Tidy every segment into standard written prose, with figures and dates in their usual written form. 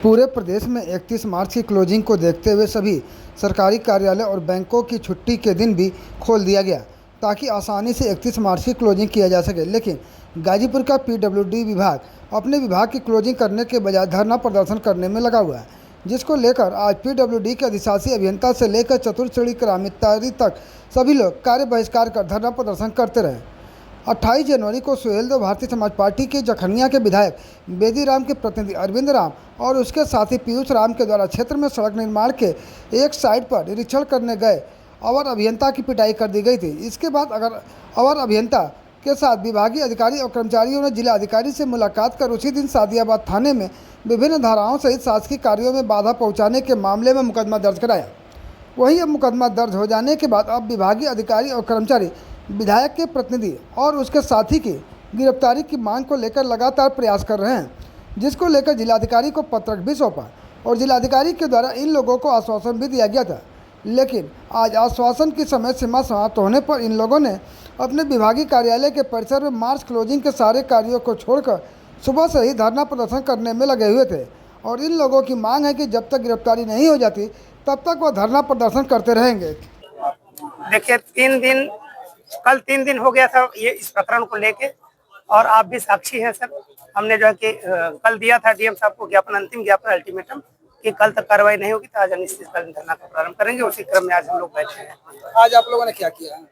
पूरे प्रदेश में 31 मार्च की क्लोजिंग को देखते हुए सभी सरकारी कार्यालय और बैंकों की छुट्टी के दिन भी खोल दिया गया ताकि आसानी से 31 मार्च की क्लोजिंग किया जा सके। लेकिन गाजीपुर का पीडब्ल्यूडी विभाग अपने विभाग की क्लोजिंग करने के बजाय धरना प्रदर्शन करने में लगा हुआ है, जिसको लेकर आज पीडब्ल्यूडी के अधिशासी अभियंता से लेकर चतुर्थ श्रेणी कर्मचारी तक सभी लोग कार्य बहिष्कार कर धरना प्रदर्शन करते रहे। 28 जनवरी को सुहेलदेव भारतीय समाज पार्टी के जखनिया के विधायक बेदीराम के प्रतिनिधि अरविंद राम और उसके साथी पीयूष राम के द्वारा क्षेत्र में सड़क निर्माण के एक साइट पर निरीक्षण करने गए अवर अभियंता की पिटाई कर दी गई थी। इसके बाद अवर अभियंता के साथ विभागीय अधिकारी और कर्मचारियों ने जिला अधिकारी से मुलाकात कर उसी दिन सादियाबाद थाने में विभिन्न धाराओं सहित शासकीय कार्यों में बाधा पहुँचाने के मामले में मुकदमा दर्ज कराया। वहीं अब मुकदमा दर्ज हो जाने के बाद अब विभागीय अधिकारी और कर्मचारी विधायक के प्रतिनिधि और उसके साथी की गिरफ्तारी की मांग को लेकर लगातार प्रयास कर रहे हैं, जिसको लेकर जिलाधिकारी को पत्रक भी सौंपा और जिलाधिकारी के द्वारा इन लोगों को आश्वासन भी दिया गया था। लेकिन आज आश्वासन की समय सीमा समाप्त होने पर इन लोगों ने अपने विभागीय कार्यालय के परिसर में मार्च क्लोजिंग के सारे कार्यों को छोड़कर सुबह से ही धरना प्रदर्शन करने में लगे हुए थे और इन लोगों की मांग है कि जब तक गिरफ्तारी नहीं हो जाती तब तक वह धरना प्रदर्शन करते रहेंगे। देखिए, कल 3 दिन हो गया था ये इस प्रकरण को लेके, और आप भी साक्षी हैं सर। हमने जो है कि कल दिया था डीएम साहब को ज्ञापन, अंतिम ज्ञापन, अल्टीमेटम कि कल तक कार्रवाई नहीं होगी तो आज अनिश्चितकालीन धरना का प्रारंभ करेंगे। उसी क्रम में आज हम लोग बैठे हैं। आज आप लोगों ने क्या किया है?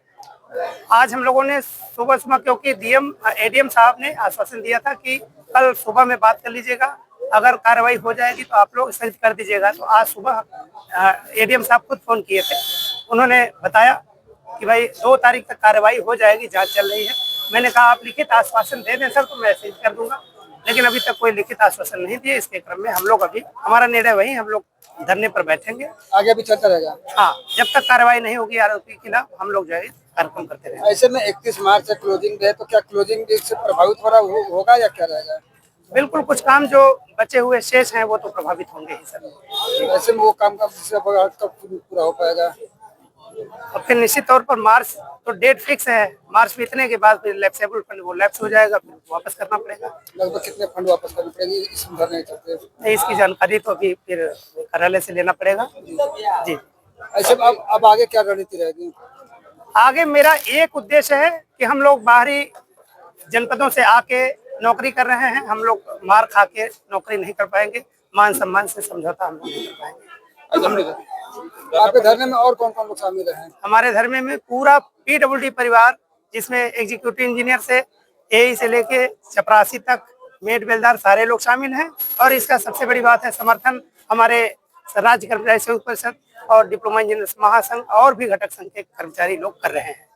आज हम लोगों ने सुबह क्योंकि एडीएम साहब ने आश्वासन दिया था कि कल सुबह में बात कर लीजिएगा, अगर कार्रवाई हो जाएगी तो आप लोग स्थगित कर दीजिएगा। तो आज सुबह एडीएम साहब खुद फोन किए थे, उन्होंने बताया कि भाई 2 तारीख तक कार्रवाई हो जाएगी, जांच चल रही है। मैंने कहा आप लिखित आश्वासन दे दें सर तो मैं मैसेज कर दूंगा, लेकिन अभी तक कोई लिखित आश्वासन नहीं दिए। इसके क्रम में हम लोग अभी हमारा निर्णय वही, हम लोग धरने पर बैठेंगे, आगे भी चलता रहेगा। हाँ, जब तक कार्रवाई नहीं होगी आरोपी के खिलाफ हम लोग जो है कार्यक्रम करते रहेंगे। ऐसे में 31 मार्च से क्लोजिंग है, तो क्या क्लोजिंग से प्रभावित हो रहा होगा या क्या रहेगा? बिल्कुल, कुछ काम जो बचे हुए शेष हैं वो तो प्रभावित होंगे ही सर। ऐसे में वो काम कब पूरा हो पाएगा? और फिर निश्चित तौर पर मार्च तो डेट फिक्स है, मार्च बीतने के बाद फिर लैप्सेबल फंड वो लैप्स हो जाएगा, फिर वापस करना पड़ेगा। लगभग कितने फंड वापस करने पड़ेंगे इस धरने के चलते? नहीं, इसकी जानकारी तो अभी फिर कार्यालय से लेना पड़ेगा जी। ऐसे अब आगे क्या रणनीति रहेगी? आगे मेरा एक उद्देश्य है कि हम लोग बाहरी जनपदों से आके नौकरी कर रहे हैं, हम लोग मार खा के नौकरी नहीं कर पाएंगे, मान सम्मान से समझौता हम लोग नहीं कर पाएंगे। आपके धरने में और कौन कौन लोग शामिल हैं? हमारे धरने में पूरा पीडब्ल्यूडी परिवार, जिसमें एग्जीक्यूटिव इंजीनियर से एई से लेके चपरासी तक, मेड बेलदार, सारे लोग शामिल हैं। और इसका सबसे बड़ी बात है समर्थन हमारे राज्य कर्मचारी संयुक्त परिषद और डिप्लोमा इंजीनियर महासंघ और भी घटक संघ के कर्मचारी लोग कर रहे हैं।